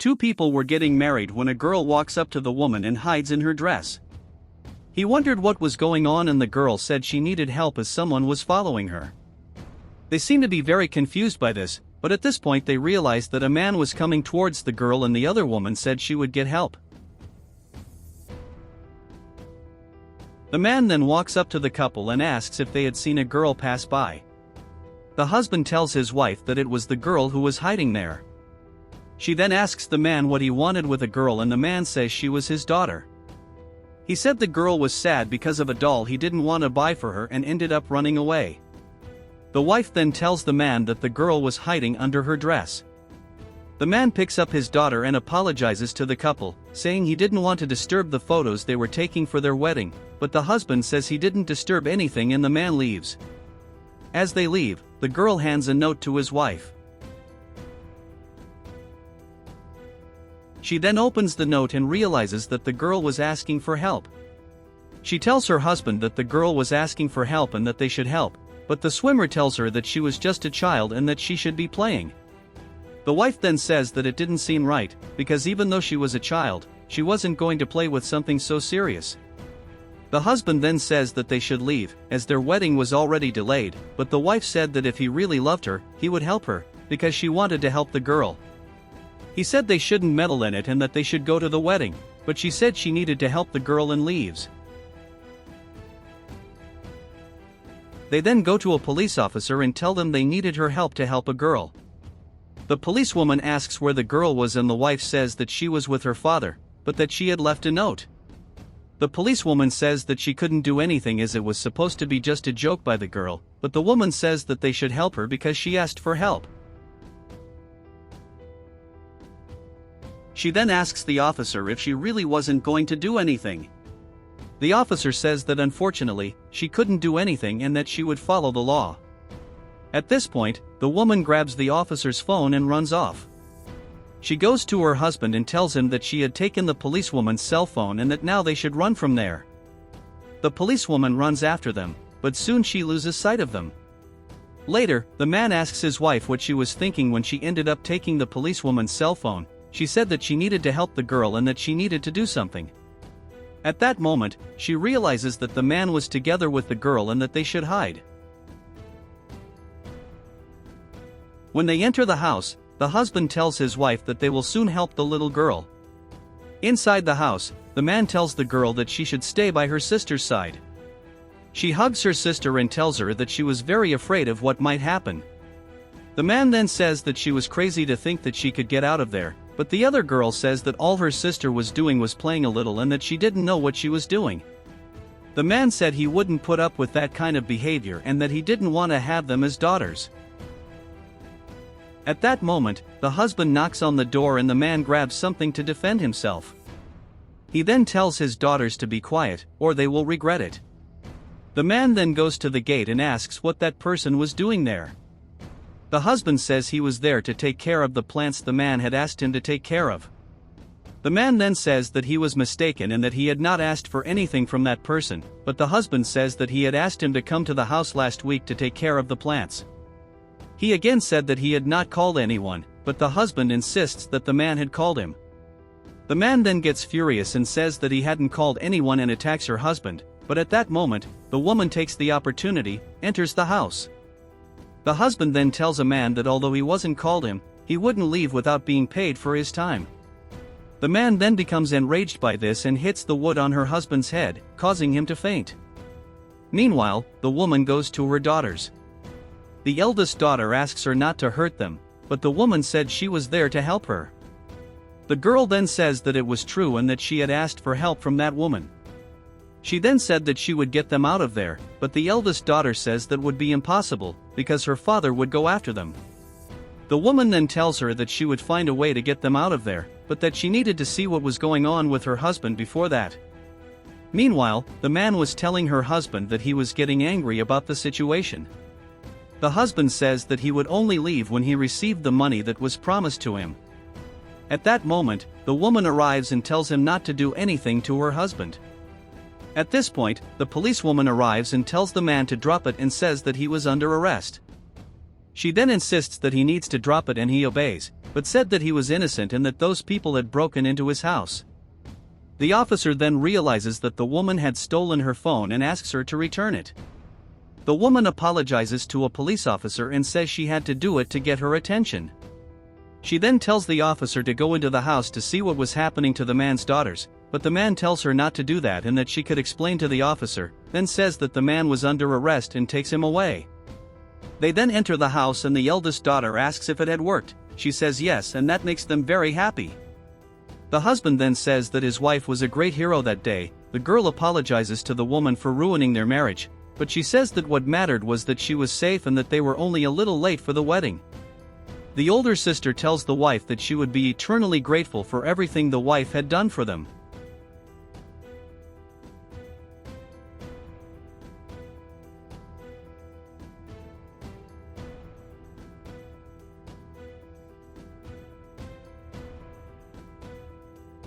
Two people were getting married when a girl walks up to the woman and hides in her dress. He wondered what was going on and the girl said she needed help as someone was following her. They seemed to be very confused by this, but at this point they realized that a man was coming towards the girl and the other woman said she would get help. The man then walks up to the couple and asks if they had seen a girl pass by. The husband tells his wife that it was the girl who was hiding there. She then asks the man what he wanted with a girl and the man says she was his daughter. He said the girl was sad because of a doll he didn't want to buy for her and ended up running away. The wife then tells the man that the girl was hiding under her dress. The man picks up his daughter and apologizes to the couple, saying he didn't want to disturb the photos they were taking for their wedding, but the husband says he didn't disturb anything and the man leaves. As they leave, the girl hands a note to his wife. She then opens the note and realizes that the girl was asking for help. She tells her husband that the girl was asking for help and that they should help, but the swimmer tells her that she was just a child and that she should be playing. The wife then says that it didn't seem right, because even though she was a child, she wasn't going to play with something so serious. The husband then says that they should leave, as their wedding was already delayed, but the wife said that if he really loved her, he would help her, because she wanted to help the girl. He said they shouldn't meddle in it and that they should go to the wedding, but she said she needed to help the girl and leaves. They then go to a police officer and tell them they needed her help to help a girl. The policewoman asks where the girl was and the wife says that she was with her father, but that she had left a note. The policewoman says that she couldn't do anything as it was supposed to be just a joke by the girl, but the woman says that they should help her because she asked for help. She then asks the officer if she really wasn't going to do anything. The officer says that unfortunately, she couldn't do anything and that she would follow the law. At this point, the woman grabs the officer's phone and runs off. She goes to her husband and tells him that she had taken the policewoman's cell phone and that now they should run from there. The policewoman runs after them, but soon she loses sight of them. Later, the man asks his wife what she was thinking when she ended up taking the policewoman's cell phone. She said that she needed to help the girl and that she needed to do something. At that moment, she realizes that the man was together with the girl and that they should hide. When they enter the house, the husband tells his wife that they will soon help the little girl. Inside the house, the man tells the girl that she should stay by her sister's side. She hugs her sister and tells her that she was very afraid of what might happen. The man then says that she was crazy to think that she could get out of there, but the other girl says that all her sister was doing was playing a little and that she didn't know what she was doing. The man said he wouldn't put up with that kind of behavior and that he didn't want to have them as daughters. At that moment, the husband knocks on the door and the man grabs something to defend himself. He then tells his daughters to be quiet, or they will regret it. The man then goes to the gate and asks what that person was doing there. The husband says he was there to take care of the plants the man had asked him to take care of. The man then says that he was mistaken and that he had not asked for anything from that person, but the husband says that he had asked him to come to the house last week to take care of the plants. He again said that he had not called anyone, but the husband insists that the man had called him. The man then gets furious and says that he hadn't called anyone and attacks her husband, but at that moment, the woman takes the opportunity, enters the house. The husband then tells a man that although he wasn't called him, he wouldn't leave without being paid for his time. The man then becomes enraged by this and hits the wood on her husband's head, causing him to faint. Meanwhile, the woman goes to her daughters. The eldest daughter asks her not to hurt them, but the woman said she was there to help her. The girl then says that it was true and that she had asked for help from that woman. She then said that she would get them out of there, but the eldest daughter says that would be impossible, because her father would go after them. The woman then tells her that she would find a way to get them out of there, but that she needed to see what was going on with her husband before that. Meanwhile, the man was telling her husband that he was getting angry about the situation. The husband says that he would only leave when he received the money that was promised to him. At that moment, the woman arrives and tells him not to do anything to her husband. At this point, the policewoman arrives and tells the man to drop it and says that he was under arrest. She then insists that he needs to drop it and he obeys, but said that he was innocent and that those people had broken into his house. The officer then realizes that the woman had stolen her phone and asks her to return it. The woman apologizes to a police officer and says she had to do it to get her attention. She then tells the officer to go into the house to see what was happening to the man's daughters, but the man tells her not to do that and that she could explain to the officer, then says that the man was under arrest and takes him away. They then enter the house and the eldest daughter asks if it had worked. She says yes, and that makes them very happy. The husband then says that his wife was a great hero that day. The girl apologizes to the woman for ruining their marriage, but she says that what mattered was that she was safe and that they were only a little late for the wedding. The older sister tells the wife that she would be eternally grateful for everything the wife had done for them.